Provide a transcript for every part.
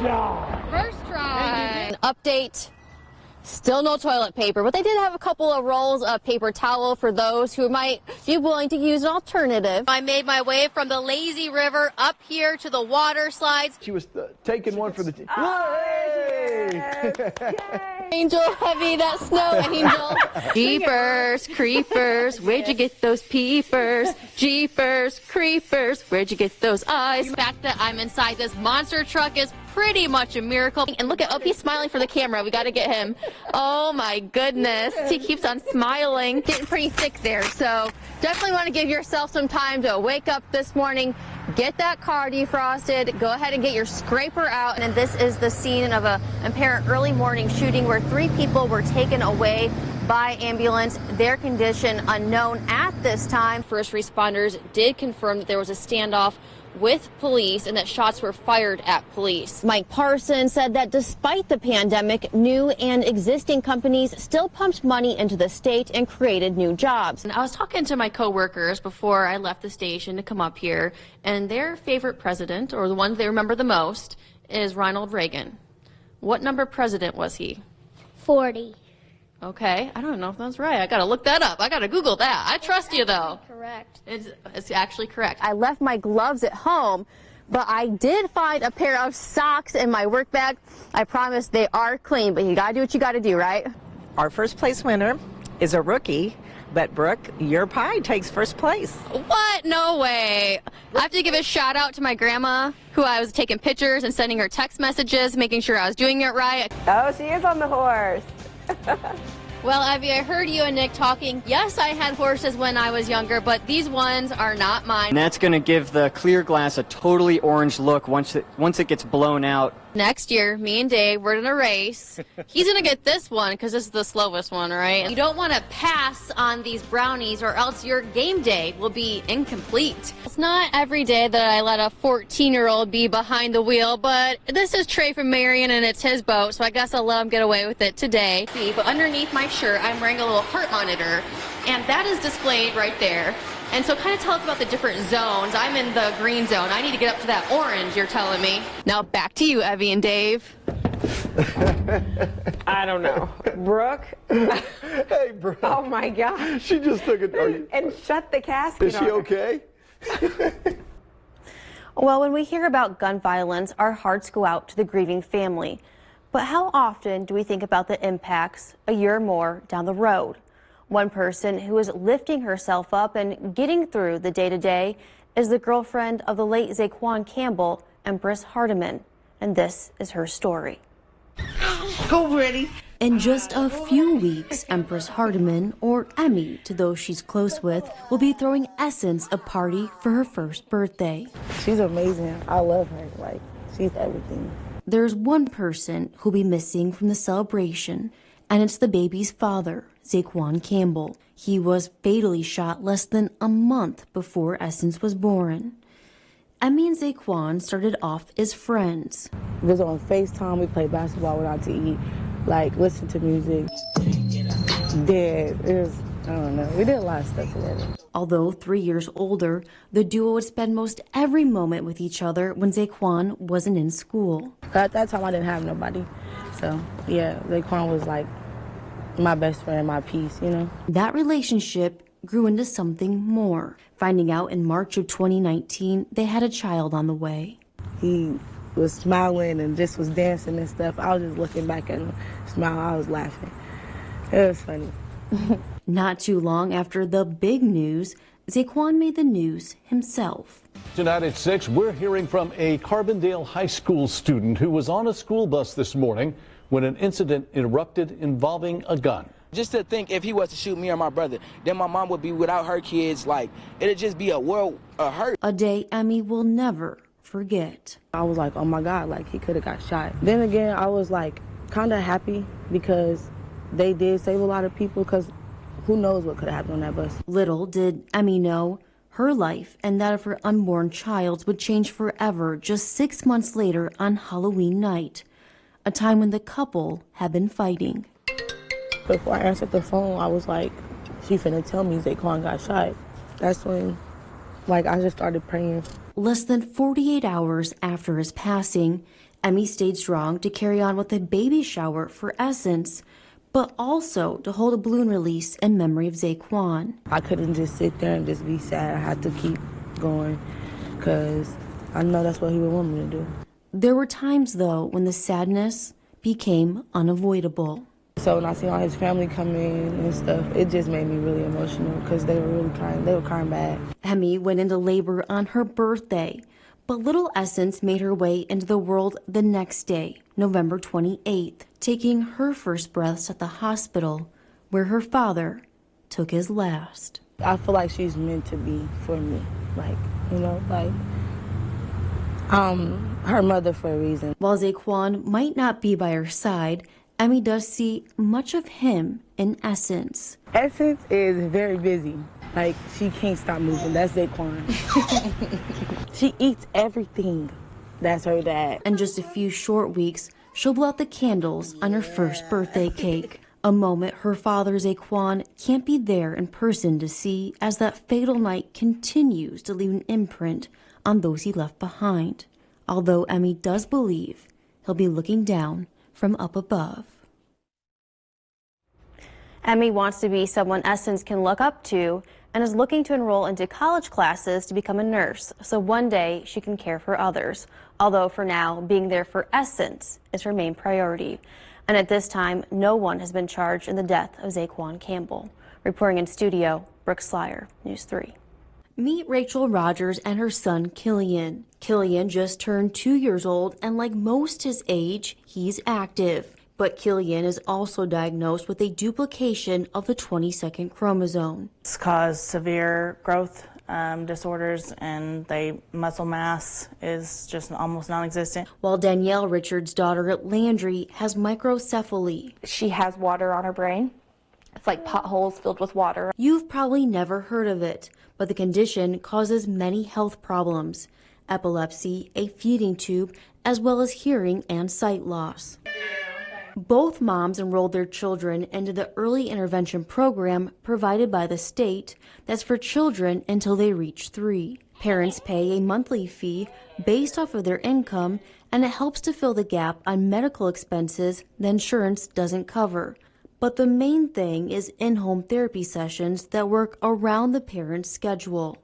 job. First try. An update. Still no toilet paper, but they did have a couple of rolls of paper towel for those who might be willing to use an alternative. I made my way from the lazy river up here to the water slides. She was taking one for the team. Angel heavy, that snow angel. Jeepers, creepers, where'd you get those peepers? Jeepers, creepers, where'd you get those eyes? The fact that I'm inside this monster truck is pretty much a miracle. And look at, oh, he's smiling for the camera. We got to get him. Oh my goodness. He keeps on smiling. Getting pretty thick there. So definitely want to give yourself some time to wake up this morning, get that car defrosted, go ahead and get your scraper out. And this is the scene of an apparent early morning shooting where 3 people were taken away by ambulance, their condition unknown at this time. First responders did confirm that there was a standoff with police and that shots were fired at police. Mike Parsons said that despite the pandemic, new and existing companies still pumped money into the state and created new jobs. And I was talking to my coworkers before I left the station to come up here, and their favorite president, or the one they remember the most, is Ronald Reagan. What number president was he? 40. Okay, I don't know if that's right. I gotta look that up. I gotta Google that. I trust you though. Correct. It's actually correct. I left my gloves at home, but I did find a pair of socks in my work bag. I promise they are clean, but you gotta do what you gotta do, right? Our first place winner is a rookie, but Brooke, your pie takes first place. What? No way. I have to give a shout out to my grandma, who I was taking pictures and sending her text messages, making sure I was doing it right. Oh, she is on the horse. Well, Evie, I heard you and Nick talking. Yes, I had horses when I was younger, but these ones are not mine. And that's going to give the clear glass a totally orange look once it gets blown out. Next year, me and Dave, we're going to race. He's going to get this one because this is the slowest one, right? You don't want to pass on these brownies or else your game day will be incomplete. It's not every day that I let a 14-year-old be behind the wheel, but this is Trey from Marion and it's his boat, so I guess I'll let him get away with it today. See, but underneath my shirt, I'm wearing a little heart monitor, and that is displayed right there. And so kind of tell us about the different zones. I'm in the green zone. I need to get up to that orange, you're telling me. Now back to you, Evie and Dave. I don't know. Brooke? Hey, Brooke. Oh, my God. She just took it. And shut the casket. Is she okay? Well, when we hear about gun violence, our hearts go out to the grieving family. But how often do we think about the impacts a year or more down the road? One person who is lifting herself up and getting through the day-to-day is the girlfriend of the late Zaquan Campbell, Empress Hardiman. And this is her story. Go, Brittany. In just a few weeks, Empress Hardiman, or Emmy to those she's close with, will be throwing Essence a party for her first birthday. She's amazing. I love her. Like, she's everything. There's one person who'll be missing from the celebration, and it's the baby's father, Zaquan Campbell. He was fatally shot less than a month before Essence was born. Emmy and Zaquan started off as friends. We was on FaceTime, we played basketball, went out to eat, like listen to music. I don't know, we did a lot of stuff together. Although 3 years older, the duo would spend most every moment with each other when Zaquan wasn't in school. At that time I didn't have nobody, so yeah, Zaquan was like my best friend, my peace, you know. That relationship grew into something more, finding out in March of 2019 they had a child on the way. He was smiling and just was dancing and stuff. I was just looking back at him, smiling, I was laughing. It was funny. Not too long after the big news, Zaquan made the news himself. Tonight at 6, we're hearing from a Carbondale High School student who was on a school bus this morning when an incident erupted involving a gun. Just to think if he was to shoot me or my brother, then my mom would be without her kids. Like, it'd just be a world of hurt. A day Emmy will never forget. I was like, oh my God, like he could have got shot. Then again, I was like kind of happy because they did save a lot of people, because who knows what could have happened on that bus. Little did Emmy know her life and that of her unborn child would change forever just 6 months later on Halloween night, a time when the couple had been fighting. Before I answered the phone, I was like, she finna tell me Zaquan got shot. That's when, like, I just started praying. Less than 48 hours after his passing, Emmy stayed strong to carry on with a baby shower for Essence, but also to hold a balloon release in memory of Zaquan. I couldn't just sit there and just be sad. I had to keep going because I know that's what he would want me to do. There were times, though, when the sadness became unavoidable. So when I seen all his family come in and stuff, it just made me really emotional because they were really crying. They were crying bad. Emmy went into labor on her birthday, but little Essence made her way into the world the next day, November 28th, taking her first breaths at the hospital where her father took his last. I feel like she's meant to be for me, her mother for a reason. While Zaquan might not be by her side, Emmy does see much of him in Essence. Essence is very busy. She can't stop moving. That's Zaquan. She eats everything. That's her dad. In just a few short weeks, she'll blow out the candles on her first birthday cake. A moment her father, Zaquan, can't be there in person to see as that fatal night continues to leave an imprint on those he left behind. Although Emmy does believe he'll be looking down from up above. Emmy wants to be someone Essence can look up to and is looking to enroll into college classes to become a nurse so one day she can care for others. Although for now, being there for Essence is her main priority. And at this time, no one has been charged in the death of Zaquan Campbell. Reporting in studio, Brooke Slyer, News 3. Meet Rachel Rogers and her son, Killian. Killian just turned 2 years old, and like most his age, he's active. But Killian is also diagnosed with a duplication of the 22nd chromosome. It's caused severe growth disorders, and muscle mass is just almost non-existent. While Danielle Richards' daughter, Landry, has microcephaly. She has water on her brain. It's like potholes filled with water. You've probably never heard of it, but the condition causes many health problems: epilepsy, a feeding tube, as well as hearing and sight loss. Both moms enrolled their children into the early intervention program provided by the state that's for children until they reach 3. Parents pay a monthly fee based off of their income, and it helps to fill the gap on medical expenses the insurance doesn't cover. But the main thing is in-home therapy sessions that work around the parent's schedule.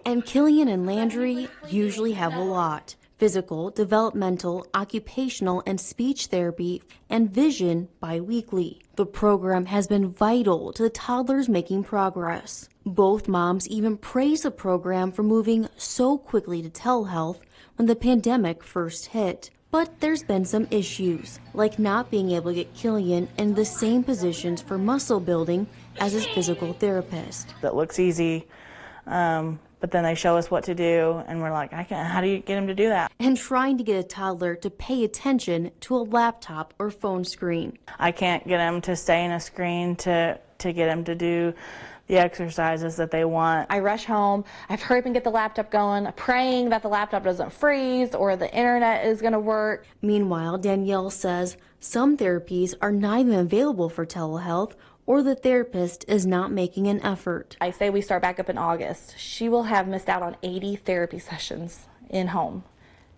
And Killian and Landry usually have a lot: physical, developmental, occupational, and speech therapy, and vision bi-weekly. The program has been vital to the toddlers making progress. Both moms even praise the program for moving so quickly to telehealth when the pandemic first hit. But there's been some issues, like not being able to get Killian in the same positions for muscle building as his physical therapist. That looks easy, but then they show us what to do, and we're like, how do you get him to do that? And trying to get a toddler to pay attention to a laptop or phone screen. I can't get him to stay in a screen to get him to do the exercises that they want. I rush home, I have to hurry up and get the laptop going, praying that the laptop doesn't freeze or the internet is going to work. Meanwhile, Danielle says some therapies are not even available for telehealth, or the therapist is not making an effort. I say we start back up in August. She will have missed out on 80 therapy sessions in home.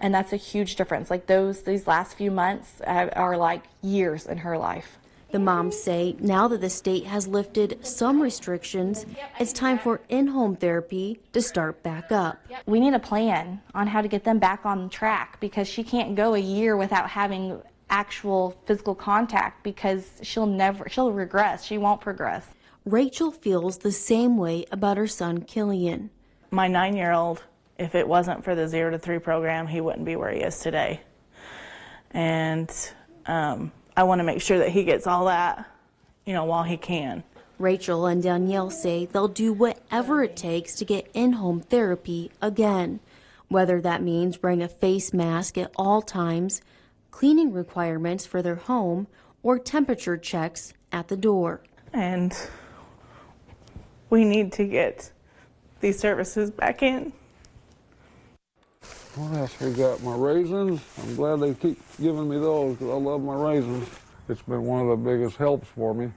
And that's a huge difference. Like these last few months are like years in her life. The moms say now that the state has lifted some restrictions, it's time for in-home therapy to start back up. We need a plan on how to get them back on track, because she can't go a year without having actual physical contact, because she'll regress. She won't progress. Rachel feels the same way about her son, Killian. My 9-year-old, if it wasn't for the 0 to 3 program, he wouldn't be where he is today. And I want to make sure that he gets all that, while he can. Rachel and Danielle say they'll do whatever it takes to get in-home therapy again, whether that means wearing a face mask at all times, cleaning requirements for their home, or temperature checks at the door. And we need to get these services back in. What else we got? My raisins. I'm glad they keep giving me those because I love my raisins. It's been one of the biggest helps for me,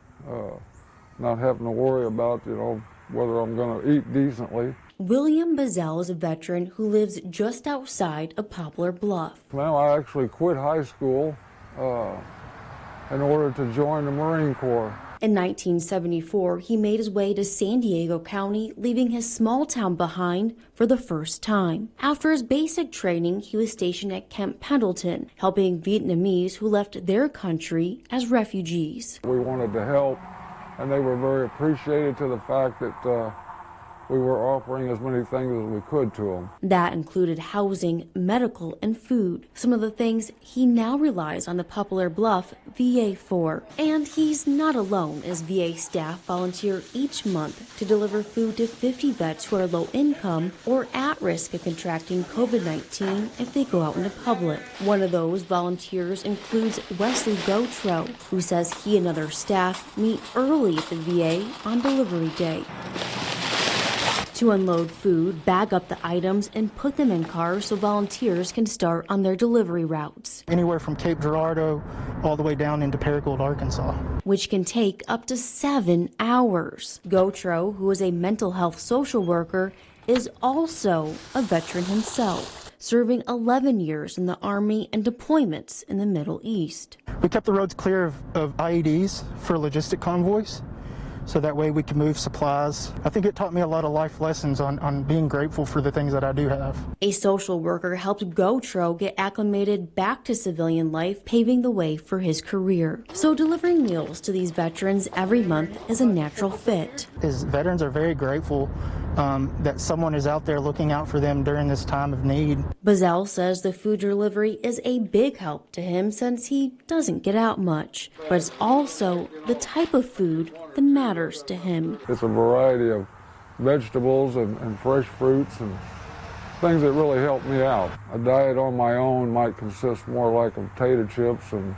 not having to worry about, whether I'm going to eat decently. William Bazell is a veteran who lives just outside of Poplar Bluff. Well, I actually quit high school in order to join the Marine Corps. In 1974, he made his way to San Diego County, leaving his small town behind for the first time. After his basic training, he was stationed at Camp Pendleton, helping Vietnamese who left their country as refugees. We wanted to help, and they were very appreciative to the fact that we were offering as many things as we could to them. That included housing, medical, and food, some of the things he now relies on the Poplar Bluff VA for. And he's not alone, as VA staff volunteer each month to deliver food to 50 vets who are low income or at risk of contracting COVID-19 if they go out into public. One of those volunteers includes Wesley Gautreaux, who says he and other staff meet early at the VA on delivery day to unload food, bag up the items, and put them in cars so volunteers can start on their delivery routes. Anywhere from Cape Girardeau all the way down into Paragould, Arkansas. Which can take up to 7 hours. Gautreaux, who is a mental health social worker, is also a veteran himself, serving 11 years in the Army and deployments in the Middle East. We kept the roads clear of IEDs for logistic convoys, so that way we can move supplies. I think it taught me a lot of life lessons on being grateful for the things that I do have. A social worker helped Gautreaux get acclimated back to civilian life, paving the way for his career. So delivering meals to these veterans every month is a natural fit. As veterans are very grateful that someone is out there looking out for them during this time of need. Bazell says the food delivery is a big help to him since he doesn't get out much, but it's also the type of food that matters to him. It's a variety of vegetables and fresh fruits and things that really help me out. A diet on my own might consist more like of potato chips and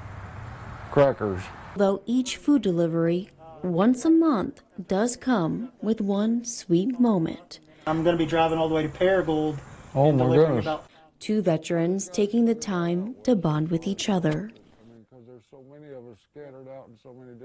crackers. Though each food delivery once a month does come with one sweet moment. I'm going to be driving all the way to Paragould. Oh my goodness. Two veterans taking the time to bond with each other. Because there's so many of us scattered out in so many different